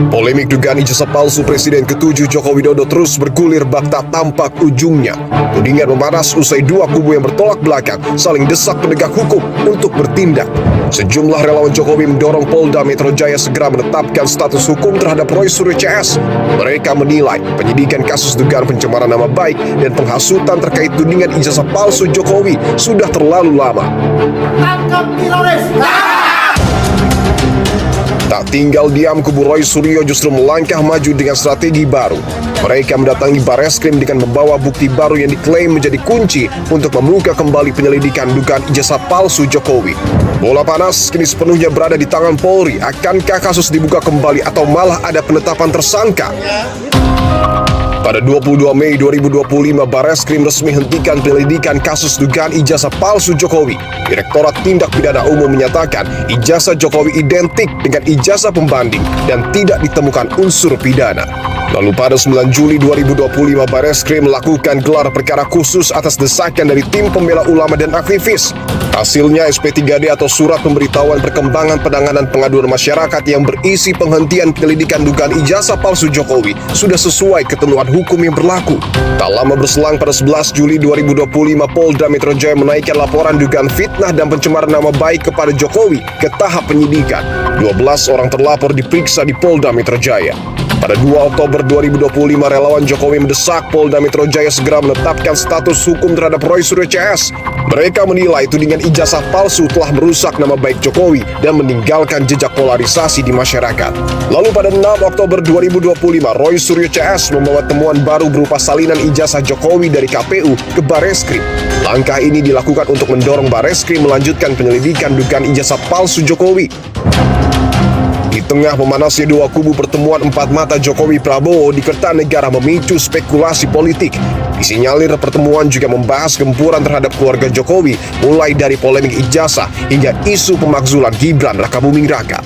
Polemik dugaan ijazah palsu Presiden ke-7 Joko Widodo terus bergulir bak tak tampak ujungnya. Tudingan memanas usai dua kubu yang bertolak belakang saling desak penegak hukum untuk bertindak. Sejumlah relawan Jokowi mendorong Polda Metro Jaya segera menetapkan status hukum terhadap Roy Suryo CS. Mereka menilai penyidikan kasus dugaan pencemaran nama baik dan penghasutan terkait tudingan ijazah palsu Jokowi sudah terlalu lama. Tangkap teroris! Tak tinggal diam, kubu Roy Suryo justru melangkah maju dengan strategi baru. Mereka mendatangi Bareskrim dengan membawa bukti baru yang diklaim menjadi kunci untuk membuka kembali penyelidikan dugaan ijazah palsu Jokowi. Bola panas kini sepenuhnya berada di tangan Polri. Akankah kasus dibuka kembali atau malah ada penetapan tersangka? Pada 22 Mei 2025, Bareskrim resmi hentikan penyelidikan kasus dugaan ijazah palsu Jokowi. Direktorat Tindak Pidana Umum menyatakan ijazah Jokowi identik dengan ijazah pembanding dan tidak ditemukan unsur pidana. Lalu pada 9 Juli 2025, Bareskrim melakukan gelar perkara khusus atas desakan dari tim pembela ulama dan aktivis. Hasilnya SP3D atau Surat Pemberitahuan Perkembangan Penanganan Pengaduan Masyarakat yang berisi penghentian penyelidikan dugaan ijazah palsu Jokowi sudah sesuai ketentuan hukum yang berlaku. Tak lama berselang pada 11 Juli 2025, Polda Metro Jaya menaikkan laporan dugaan fitnah dan pencemaran nama baik kepada Jokowi ke tahap penyidikan. 12 orang terlapor diperiksa di Polda Metro Jaya. Pada 2 Oktober 2025, relawan Jokowi mendesak Polda Metro Jaya segera menetapkan status hukum terhadap Roy Suryo CS. Mereka menilai tudingan ijazah palsu telah merusak nama baik Jokowi dan meninggalkan jejak polarisasi di masyarakat. Lalu pada 6 Oktober 2025, Roy Suryo CS membawa temuan baru berupa salinan ijazah Jokowi dari KPU ke Bareskrim. Langkah ini dilakukan untuk mendorong Bareskrim melanjutkan penyelidikan dugaan ijazah palsu Jokowi. Di tengah memanasnya dua kubu, pertemuan empat mata Jokowi Prabowo di Kertanegara memicu spekulasi politik. Disinyalir pertemuan juga membahas gempuran terhadap keluarga Jokowi, mulai dari polemik ijazah hingga isu pemakzulan Gibran Rakabuming Raka.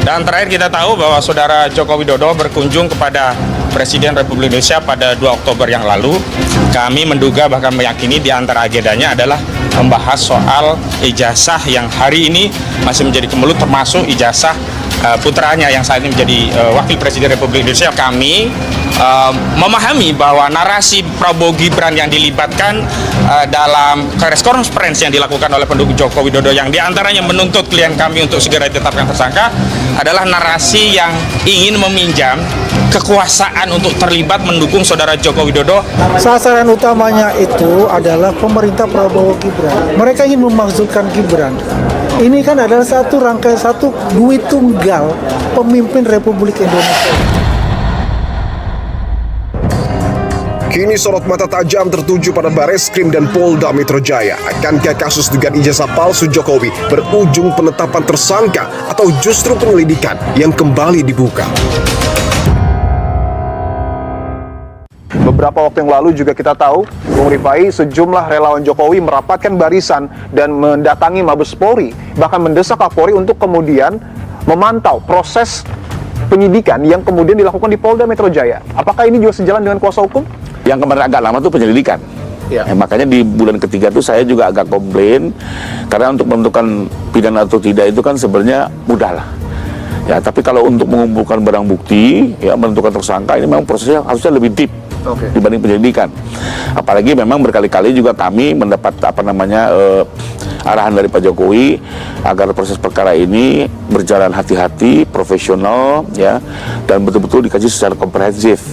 Dan terakhir kita tahu bahwa saudara Joko Widodo berkunjung kepada Presiden Republik Indonesia pada 2 Oktober yang lalu. Kami menduga bahkan meyakini di antara agendanya adalah membahas soal ijazah yang hari ini masih menjadi kemelut, termasuk ijazah putranya yang saat ini menjadi Wakil Presiden Republik Indonesia. Kami memahami bahwa narasi Prabowo Gibran yang dilibatkan dalam press conference yang dilakukan oleh pendukung Joko Widodo yang diantaranya menuntut klien kami untuk segera ditetapkan tersangka adalah narasi yang ingin meminjam kekuasaan untuk terlibat mendukung saudara Joko Widodo. Sasaran utamanya itu adalah pemerintah Prabowo Gibran. Mereka ingin memakzulkan Gibran. Ini kan adalah satu rangkaian, satu duit tunggal pemimpin Republik Indonesia. Kini sorot mata tajam tertuju pada Bareskrim dan Polda Metro Jaya. Akankah kasus dugaan ijazah palsu Jokowi berujung penetapan tersangka atau justru penyelidikan yang kembali dibuka? Beberapa waktu yang lalu juga kita tahu, Bung Rifai, sejumlah relawan Jokowi merapatkan barisan dan mendatangi Mabes Polri, bahkan mendesak Kapolri untuk kemudian memantau proses penyidikan yang kemudian dilakukan di Polda Metro Jaya. Apakah ini juga sejalan dengan kuasa hukum? Yang kemarin agak lama itu penyelidikan. Ya. Makanya di bulan ketiga itu saya juga agak komplain, karena untuk menentukan pidana atau tidak itu kan sebenarnya mudah lah. Ya, tapi kalau untuk mengumpulkan barang bukti, ya menentukan tersangka, ini memang prosesnya harusnya lebih deep. Dibanding penyelidikan. Apalagi memang berkali-kali juga kami mendapat arahan dari Pak Jokowi agar proses perkara ini berjalan hati-hati, profesional, ya, dan betul-betul dikaji secara komprehensif.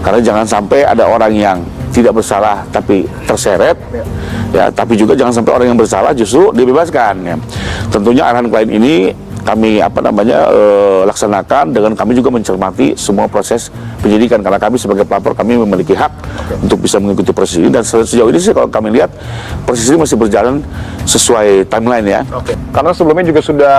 Karena jangan sampai ada orang yang tidak bersalah tapi terseret, ya, tapi juga jangan sampai orang yang bersalah justru dibebaskan. Ya. Tentunya arahan klien ini kami laksanakan dengan kami juga mencermati semua proses penyidikan, karena kami sebagai pelapor kami memiliki hak untuk bisa mengikuti proses ini, dan sejauh ini sih kalau kami lihat proses ini masih berjalan sesuai timeline ya. Karena sebelumnya juga sudah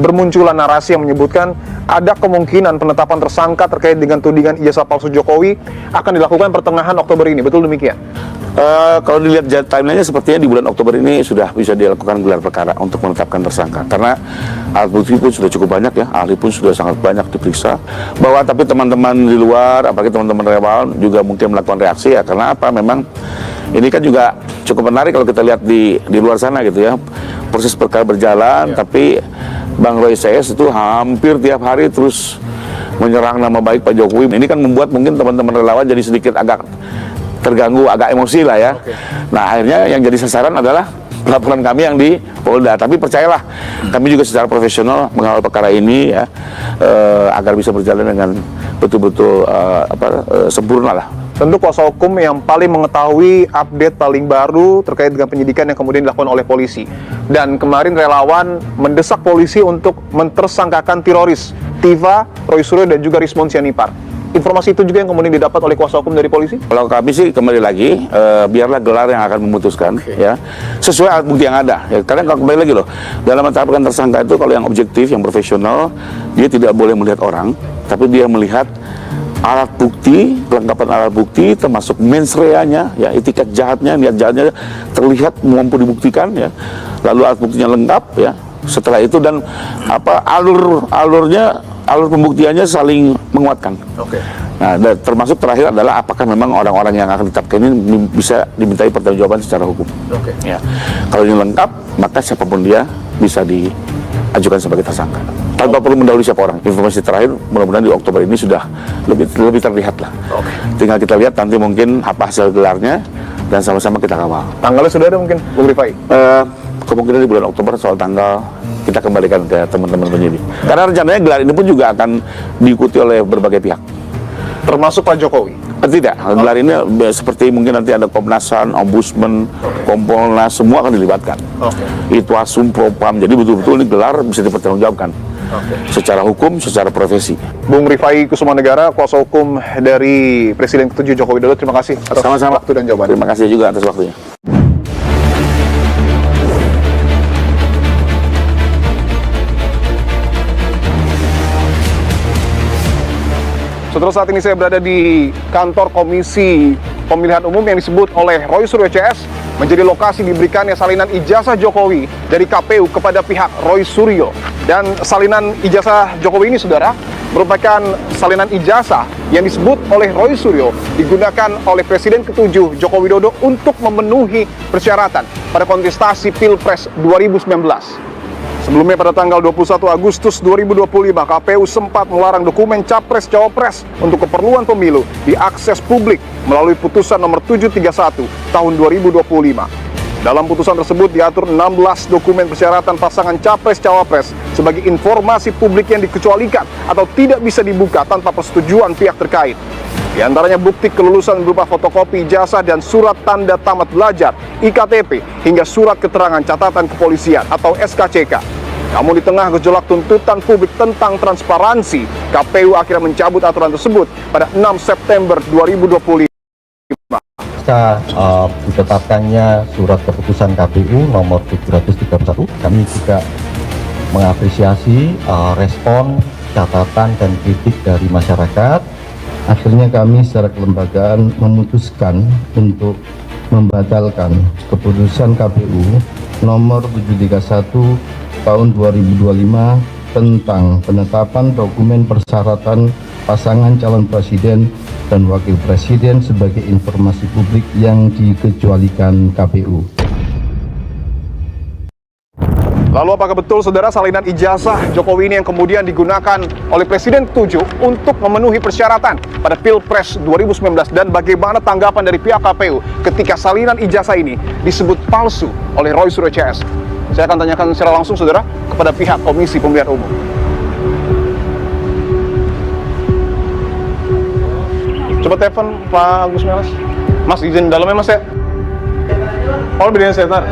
bermunculan narasi yang menyebutkan ada kemungkinan penetapan tersangka terkait dengan tudingan ijazah palsu Jokowi akan dilakukan pertengahan Oktober ini, betul demikian? Kalau dilihat timelinenya sepertinya di bulan Oktober ini sudah bisa dilakukan gelar perkara untuk menetapkan tersangka, karena alat bukti pun sudah cukup banyak ya, ahli pun sudah sangat banyak diperiksa. Bahwa tapi teman-teman di luar, apalagi teman-teman relawan juga mungkin melakukan reaksi ya, karena apa, memang ini kan juga cukup menarik kalau kita lihat di luar sana gitu ya, proses perkara berjalan, tapi Bang Roy CS itu hampir tiap hari terus menyerang nama baik Pak Jokowi. Ini kan membuat mungkin teman-teman relawan jadi sedikit agak terganggu, agak emosi lah ya. Nah, akhirnya yang jadi sasaran adalah laporan kami yang di Polda. Tapi percayalah, kami juga secara profesional mengawal perkara ini ya, agar bisa berjalan dengan betul-betul sempurna lah. Tentu kuasa hukum yang paling mengetahui update paling baru terkait dengan penyidikan yang kemudian dilakukan oleh polisi. Dan kemarin relawan mendesak polisi untuk mentersangkakan teroris Tiva, Roy Suryo, dan juga Rismond Sianipar. Informasi itu juga yang kemudian didapat oleh kuasa hukum dari polisi? Kalau kami sih kembali lagi, biarlah gelar yang akan memutuskan, ya, sesuai alat bukti yang ada. Ya, karena kalau kembali lagi loh, dalam menetapkan tersangka itu kalau yang objektif, yang profesional, dia tidak boleh melihat orang, tapi dia melihat alat bukti, kelengkapan alat bukti, termasuk mens reanya, ya, itikat jahatnya, niat jahatnya terlihat mampu dibuktikan, ya. Lalu alat buktinya lengkap, ya. Setelah itu dan alur pembuktiannya saling menguatkan. Nah, termasuk terakhir adalah apakah memang orang-orang yang akan ditetapkan ini bisa dimintai pertanggungjawaban secara hukum. Ya. Kalau ini lengkap, maka siapapun dia bisa diajukan sebagai tersangka. Tanpa perlu mendahului siapa orang. Informasi terakhir mudah-mudahan di Oktober ini sudah lebih terlihat lah. Tinggal kita lihat nanti mungkin apa hasil gelarnya dan sama-sama kita kawal. Tanggalnya sudah ada mungkin, Bung Rifai? Kemungkinan di bulan Oktober, soal tanggal kita kembalikan ke teman-teman penyidik. Karena rencananya gelar ini pun juga akan diikuti oleh berbagai pihak. Termasuk Pak Jokowi? Tidak, gelar ini seperti mungkin nanti ada Komnasan, Ombudsman, Kompolnas, semua akan dilibatkan. Itwasum, Propam, jadi betul-betul ini gelar bisa dipertanggungjawabkan. Secara hukum, secara profesi. Bung Rifai Kusumanegara, kuasa hukum dari Presiden ke-7 Joko Widodo, terima kasih atas waktu dan jawaban. Terima kasih juga atas waktunya. Saudara, saat ini saya berada di kantor Komisi Pemilihan Umum yang disebut oleh Roy Suryo CS menjadi lokasi diberikannya salinan ijazah Jokowi dari KPU kepada pihak Roy Suryo. Dan salinan ijazah Jokowi ini, saudara, merupakan salinan ijazah yang disebut oleh Roy Suryo digunakan oleh Presiden ke-7 Joko Widodo untuk memenuhi persyaratan pada kontestasi Pilpres 2019. Sebelumnya pada tanggal 21 Agustus 2025, KPU sempat melarang dokumen Capres-Cawapres untuk keperluan pemilu diakses publik melalui putusan nomor 731 tahun 2025. Dalam putusan tersebut diatur 16 dokumen persyaratan pasangan Capres-Cawapres sebagai informasi publik yang dikecualikan atau tidak bisa dibuka tanpa persetujuan pihak terkait. Di antaranya bukti kelulusan berupa fotokopi ijazah dan surat tanda tamat belajar, IKTP, hingga surat keterangan catatan kepolisian atau SKCK. Namun di tengah gejolak tuntutan publik tentang transparansi, KPU akhirnya mencabut aturan tersebut pada 6 September 2025. Pasca ditetapkannya surat keputusan KPU nomor 731, kami juga mengapresiasi respon, catatan, dan kritik dari masyarakat. Akhirnya kami secara kelembagaan memutuskan untuk membatalkan keputusan KPU nomor 731 tahun 2025 tentang penetapan dokumen persyaratan pasangan calon presiden dan wakil presiden sebagai informasi publik yang dikecualikan KPU. Lalu apakah betul, saudara, salinan ijazah Jokowi ini yang kemudian digunakan oleh Presiden ke-7 untuk memenuhi persyaratan pada Pilpres 2019, dan bagaimana tanggapan dari pihak KPU ketika salinan ijazah ini disebut palsu oleh Roy Suryo CS? Saya akan tanyakan secara langsung, saudara, kepada pihak Komisi Pemilihan Umum. Coba telepon Pak Agus Melas. Mas, izin dalamnya, Mas, ya? Oh, bedanya saya tar.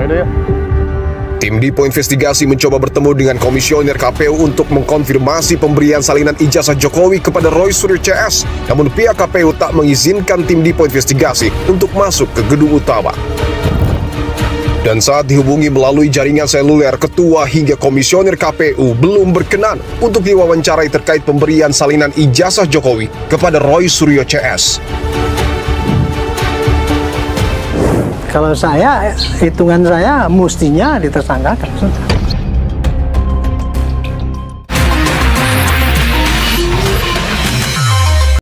Ayo, ya. Tim Dipo Investigasi mencoba bertemu dengan komisioner KPU untuk mengkonfirmasi pemberian salinan ijazah Jokowi kepada Roy Suryo CS. Namun pihak KPU tak mengizinkan tim Dipo Investigasi untuk masuk ke gedung utama. Dan saat dihubungi melalui jaringan seluler, ketua hingga komisioner KPU belum berkenan untuk diwawancarai terkait pemberian salinan ijazah Jokowi kepada Roy Suryo CS. Kalau saya, hitungan saya mestinya ditersangkakan.